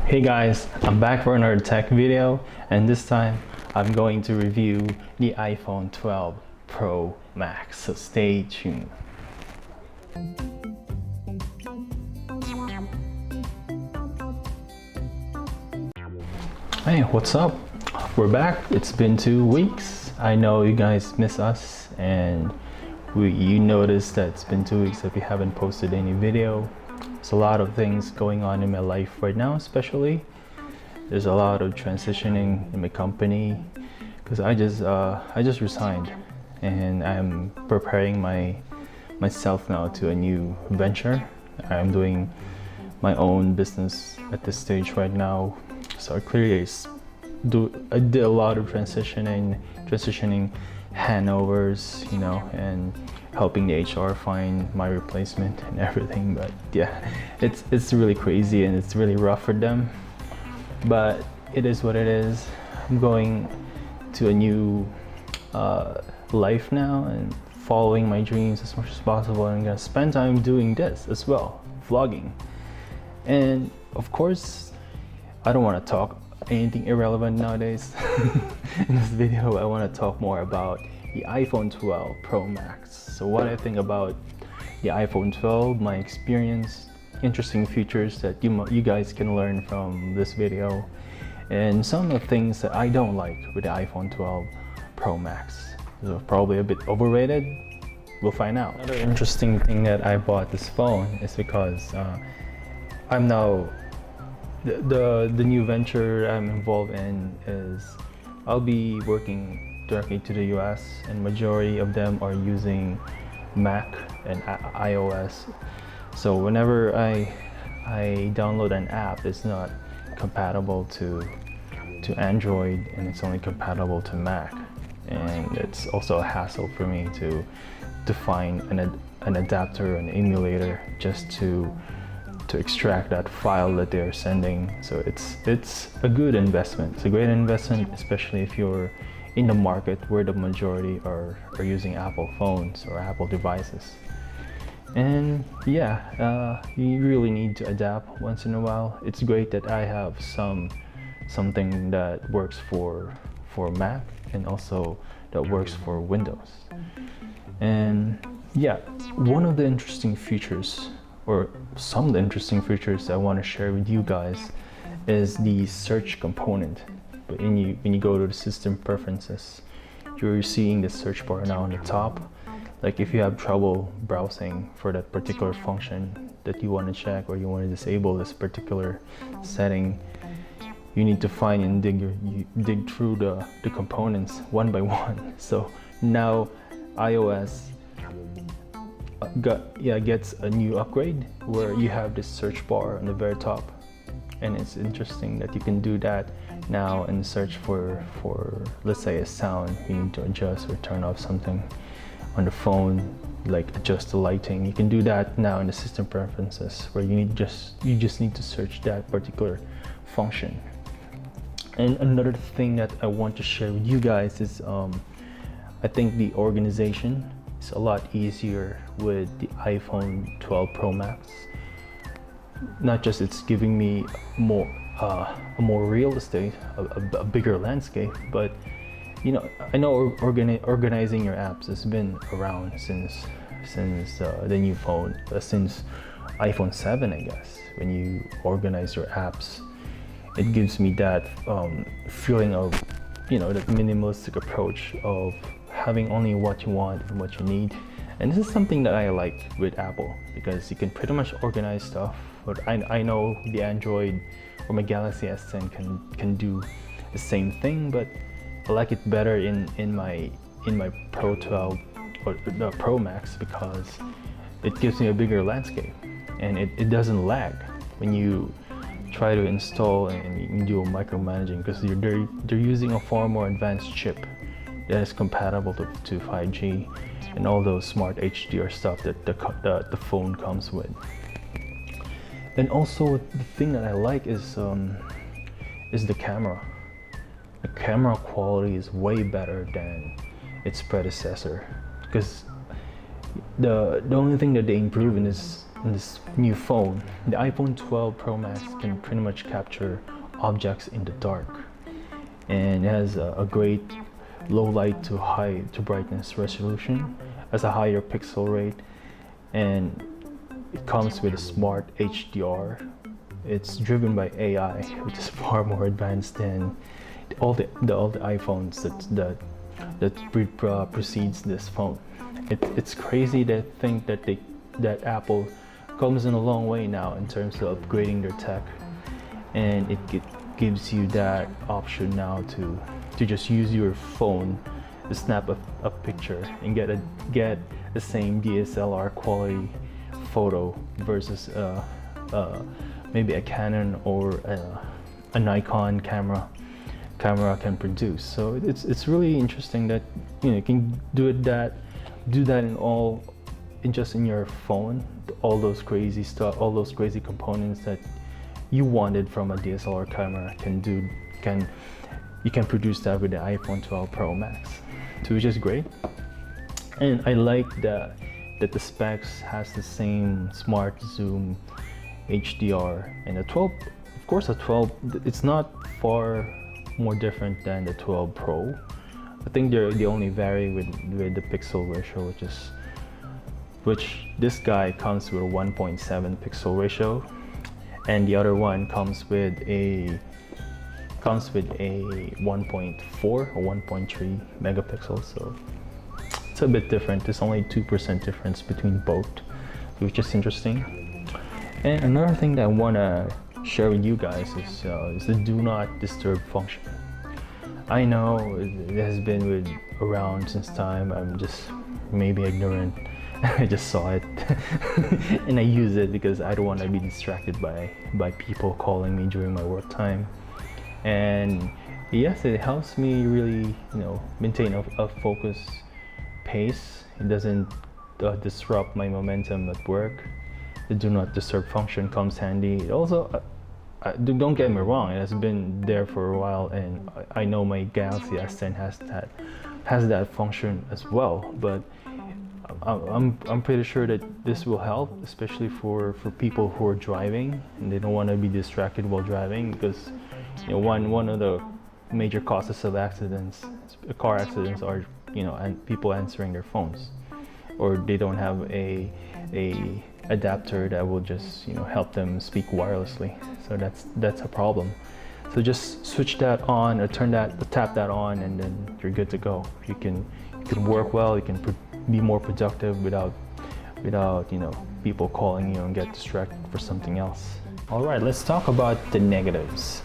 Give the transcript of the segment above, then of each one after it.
Hey guys, I'm back for another tech video, and this time I'm going to review the iPhone 12 Pro Max, so stay tuned. Hey, what's up? We're back. It's been 2 weeks. I know you guys miss us, and you noticed that it's been 2 weeks that we haven't posted any video. There's a lot of things going on in my life right now, especially. There's a lot of transitioning in my company because I just resigned, and I'm preparing myself now to a new venture. I'm doing my own business at this stage right now. So I did a lot of transitioning handovers, and helping the HR find my replacement and everything. But yeah, it's really crazy and it's really rough for them. But it is what it is. I'm going to a new life now and following my dreams as much as possible. And I'm gonna spend time doing this as well, vlogging. And of course, I don't want to talk anything irrelevant nowadays. In this video, I want to talk more about the iPhone 12 Pro Max. So what I think about the iPhone 12, my experience, interesting features that you guys can learn from this video, and some of the things that I don't like with the iPhone 12 Pro Max. So probably a bit overrated. We'll find out. Another interesting thing that I bought this phone is because I'm now the new venture I'm involved in is I'll be working directly to the US, and majority of them are using Mac and iOS. So whenever I download an app, it's not compatible to Android, and it's only compatible to Mac. And it's also a hassle for me to find an adapter, an emulator, just to extract that file that they're sending. So it's a good investment. It's a great investment, especially if you're in the market where the majority are using Apple phones or Apple devices. And yeah, you really need to adapt once in a while. It's great that I have something that works for Mac and also that works for Windows. And yeah, one of the interesting features, or some of the interesting features I want to share with you guys, is the search component. But when you go to the system preferences, you're seeing the search bar now on the top. Like if you have trouble browsing for that particular function that you want to check, or you want to disable this particular setting, you need to find and dig through the components one by one. So now iOS gets a new upgrade where you have this search bar on the very top, and it's interesting that you can do that now and search for let's say a sound you need to adjust or turn off something on the phone, like adjust the lighting. You can do that now in the system preferences, where you just need to search that particular function. And another thing that I want to share with you guys is I think the organization is a lot easier with the iPhone 12 Pro Max. Not just it's giving me more real estate, a bigger landscape, but I know organizing your apps has been around since the new phone, since iPhone 7, I guess. When you organize your apps, it gives me that feeling of that minimalistic approach of having only what you want and what you need. And this is something that I like with Apple, because you can pretty much organize stuff. But I know the Android or my Galaxy S10 can do the same thing, but I like it better in my Pro 12 or the Pro Max, because it gives me a bigger landscape and it doesn't lag when you try to install and you do a micromanaging, because they're using a far more advanced chip that is compatible to 5G and all those smart HDR stuff that the phone comes with. And also the thing that I like is the camera. The camera quality is way better than its predecessor, because the only thing that they improve in this this new phone, the iPhone 12 Pro Max can pretty much capture objects in the dark, and it has a great low light to high to brightness resolution, has a higher pixel rate, and it comes with a smart HDR. It's driven by AI, which is far more advanced than all the iPhones that precedes this phone. It's crazy to think that Apple comes in a long way now in terms of upgrading their tech, and it gives you that option now to just use your phone to snap a picture and get the same DSLR quality photo versus maybe a Canon or a Nikon camera can produce. So it's really interesting that you can do that in your phone. All those crazy stuff, all those crazy components that you wanted from a DSLR camera you can produce that with the iPhone 12 Pro Max, which is great. And I like that the specs has the same smart zoom HDR, and the 12, of course, the 12, it's not far more different than the 12 Pro. I think they only vary with the pixel ratio, which this guy comes with a 1.7 pixel ratio, and the other one comes with a 1.4 or 1.3 megapixels. So it's a bit different. There's only 2% difference between both, which is interesting. And another thing that I want to share with you guys is the do not disturb function. I know it has been around since time. I'm just maybe ignorant. I just saw it and I use it because I don't want to be distracted by people calling me during my work time. And yes, it helps me really, maintain a focus pace. It doesn't disrupt my momentum at work. The do not disturb function comes handy. It also, don't get me wrong, it has been there for a while, and I know my Galaxy S10 has that function as well. But I'm pretty sure that this will help, especially for people who are driving and they don't want to be distracted while driving, because one of the major causes of car accidents are and people answering their phones, or they don't have a adapter that will just help them speak wirelessly. So that's a problem. So just switch that on, or tap that on, and then you're good to go. You can work well. You can be more productive without people calling you and get distracted for something else. All right, let's talk about the negatives.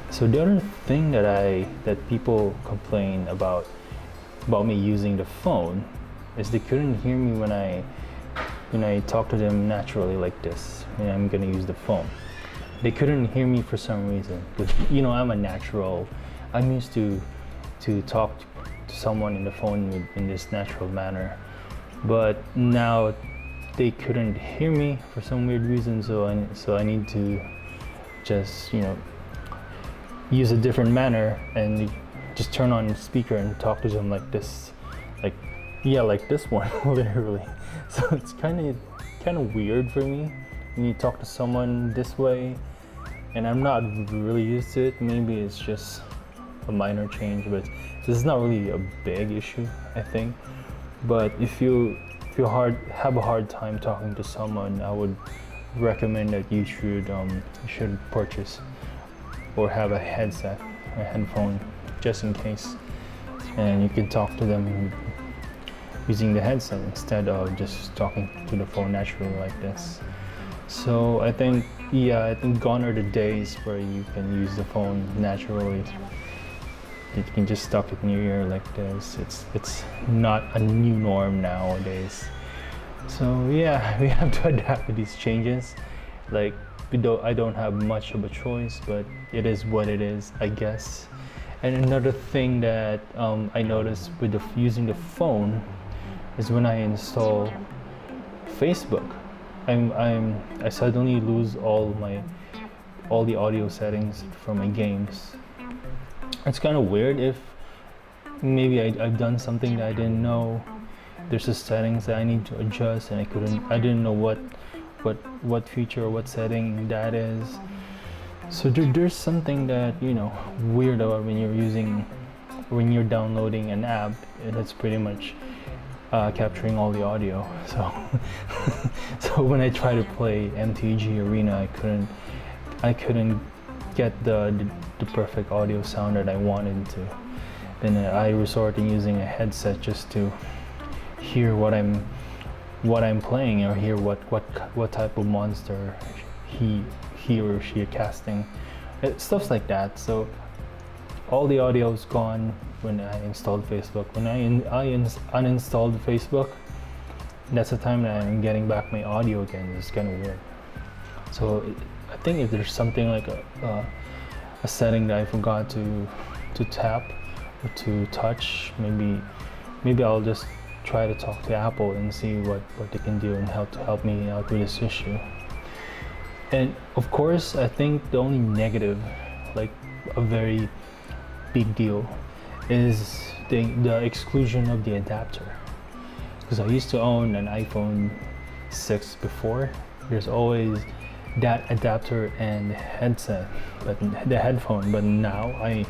So the other thing that people complain about me using the phone is they couldn't hear me when I talk to them naturally like this when I'm gonna use the phone. They couldn't hear me for some reason, because I'm a natural. I'm used to talk to someone in the phone in this natural manner, but now they couldn't hear me for some weird reason. So I need to just use a different manner and just turn on the speaker and talk to them like this, like this one, literally. So it's kind of weird for me when you talk to someone this way, and I'm not really used to it. Maybe it's just a minor change, but this is not really a big issue, I think. But if you have a hard time talking to someone, I would recommend that you should purchase or have a headphone, just in case, and you can talk to them using the headset instead of just talking to the phone naturally like this. So I think gone are the days where you can use the phone naturally. You can just stuck it near your ear like this. It's not a new norm nowadays. So yeah, we have to adapt to these changes. Like, I don't have much of a choice, but it is what it is, I guess. And another thing that I noticed with using the phone is when I install Facebook, I suddenly lose all the audio settings from my games. It's kind of weird. If maybe I've done something that I didn't know. There's a settings that I need to adjust, and I didn't know what what feature or what setting that is. So there's something that, you know, weird about when you're downloading an app and it's pretty much capturing all the audio. So so when I try to play MTG Arena, I couldn't get the perfect audio sound that I wanted to. Then I resort to using a headset just to hear what I'm playing, or hear what type of monster he or she are casting, stuff like that. So all the audio is gone when I installed Facebook. When I uninstalled Facebook, that's the time that I'm getting back my audio again. It's kind of weird. So I think if there's something like a setting that I forgot to tap or to touch, maybe I'll just try to talk to Apple and see what they can do and help me out with this issue. And of course, I think the only negative, like a very big deal, is the exclusion of the adapter. Because I used to own an iPhone 6 before. There's always that adapter and headset, but the headphone. But now I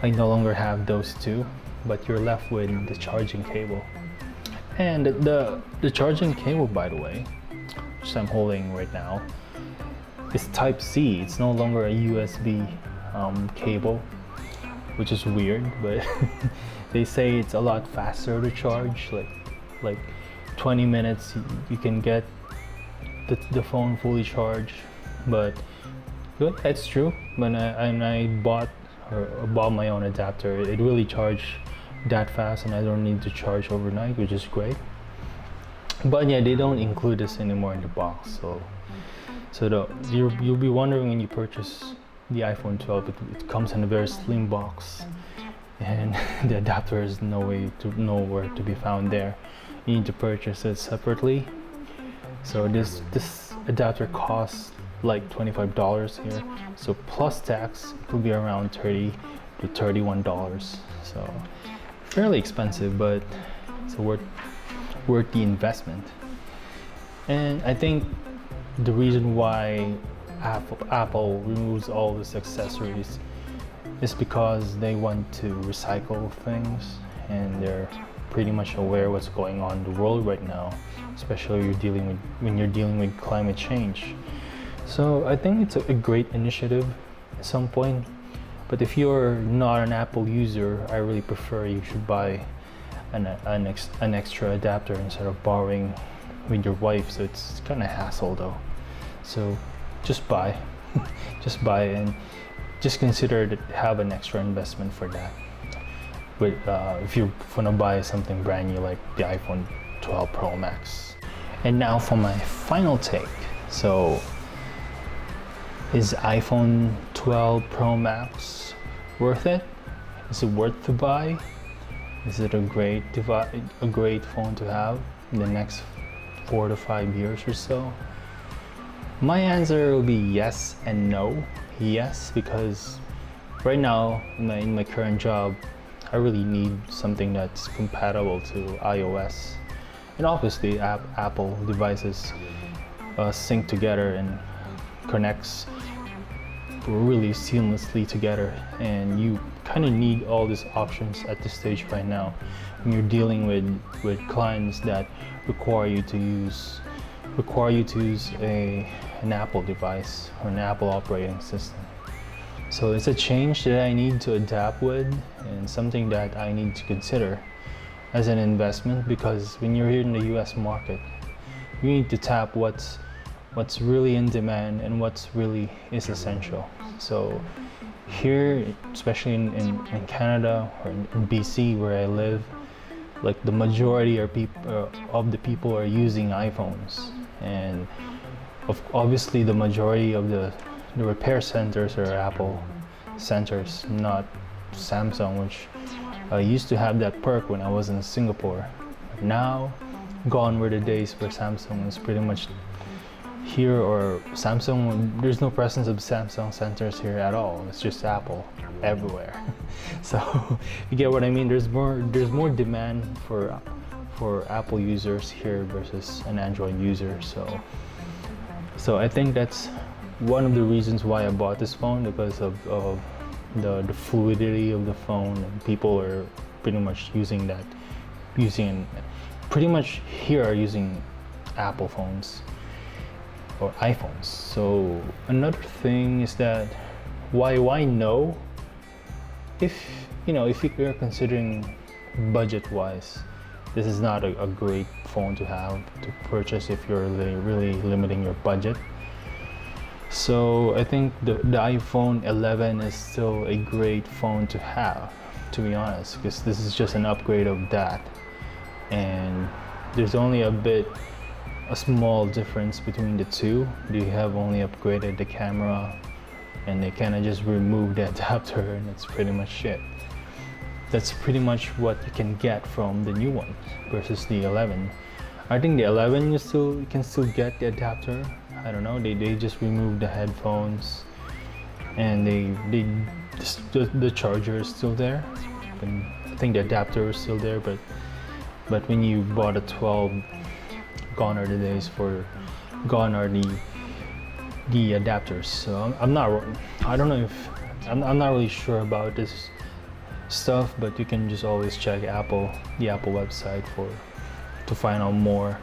no longer have those two. But you're left with the charging cable. And the charging cable, by the way, which I'm holding right now, is Type C. It's no longer a USB cable, which is weird, but they say it's a lot faster to charge. Like 20 minutes you can get the phone fully charged. But that's true. When I bought my own adapter, it really charged that fast, and I don't need to charge overnight, which is great. But yeah, they don't include this anymore in the box. So you'll be wondering when you purchase the iPhone 12, it comes in a very slim box, and the adapter is nowhere to be found there. You need to purchase it separately. So this adapter costs like $25 here. So plus tax, it will be around $30 to $31. So fairly expensive, but it's worth the investment. And I think the reason why Apple removes all these accessories is because they want to recycle things, and they're pretty much aware what's going on in the world right now, especially when you're dealing with climate change. So I think it's a great initiative at some point. But if you're not an Apple user, I really prefer you should buy an extra adapter instead of borrowing with your wife. So it's kind of hassle though. So just buy, and just consider to have an extra investment for that. But if you want to buy something brand new like the iPhone 12 Pro Max. And now for my final take. So is iPhone 12 Pro Max worth it? Is it worth to buy? Is it a great phone to have in the next 4 to 5 years or so? My answer will be yes and no. Yes, because right now in my current job, I really need something that's compatible to iOS, and obviously Apple devices sync together and connects really seamlessly together, and you kind of need all these options at this stage right now when you're dealing with clients that require you to use an Apple device or an Apple operating system. So it's a change that I need to adapt with, and something that I need to consider as an investment, because when you're here in the US market, you need to tap what's really in demand and what's really is essential. So here, especially in Canada or in BC where I live, like the majority of the people are using iPhones, and obviously the majority of the repair centers are Apple centers, not Samsung, which I used to have that perk when I was in Singapore. But now, gone were the days where Samsung was pretty much here, or Samsung, there's no presence of Samsung centers here at all. It's just Apple everywhere. So you get what I mean? There's more demand for Apple users here versus an Android user. So So I think that's one of the reasons why I bought this phone, because of the fluidity of the phone, and people are pretty much using pretty much here are using Apple phones or iPhones. So another thing is that why no? If you're considering budget wise, this is not a great phone to have to purchase if you're really limiting your budget. So I think the iPhone 11 is still a great phone to have, to be honest, because this is just an upgrade of that, and there's only a small difference between the two. They have only upgraded the camera, and they kind of just removed the adapter, and it's pretty much it. That's pretty much what you can get from the new one versus the 11. I think the 11 you can still get the adapter. I don't know, they just removed the headphones, and the charger is still there, and I think the adapter is still there, but when you bought a 12, gone are the days for gone are the adapters. So I'm not really sure about this stuff, but you can just always check the Apple website to find out more.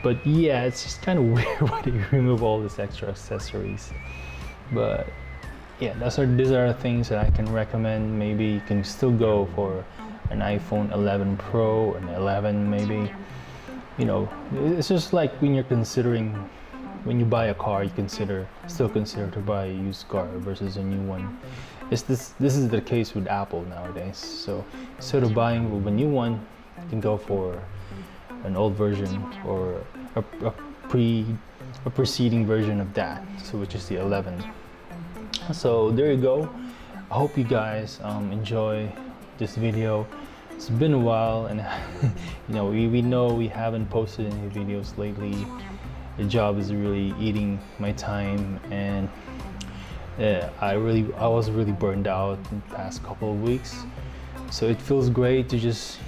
But yeah, it's just kind of weird why they remove all these extra accessories. But yeah, these are things that I can recommend. Maybe you can still go for an iPhone 11 Pro, an 11 maybe. It's just like when you buy a car, you still consider to buy a used car versus a new one. This is the case with Apple nowadays. So instead of buying a new one, you can go for an old version or a preceding version of that, so which is the 11. So there you go. I hope you guys enjoy this video. It's been a while, and we know we haven't posted any videos lately. The job is really eating my time, and I was really burned out in the past couple of weeks. So it feels great to just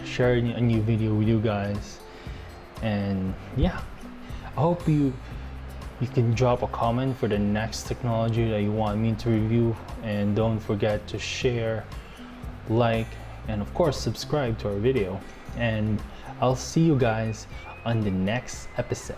share a new video with you guys. And yeah, I hope you can drop a comment for the next technology that you want me to review, and don't forget to share, like, and of course subscribe to our video. And I'll see you guys on the next episode.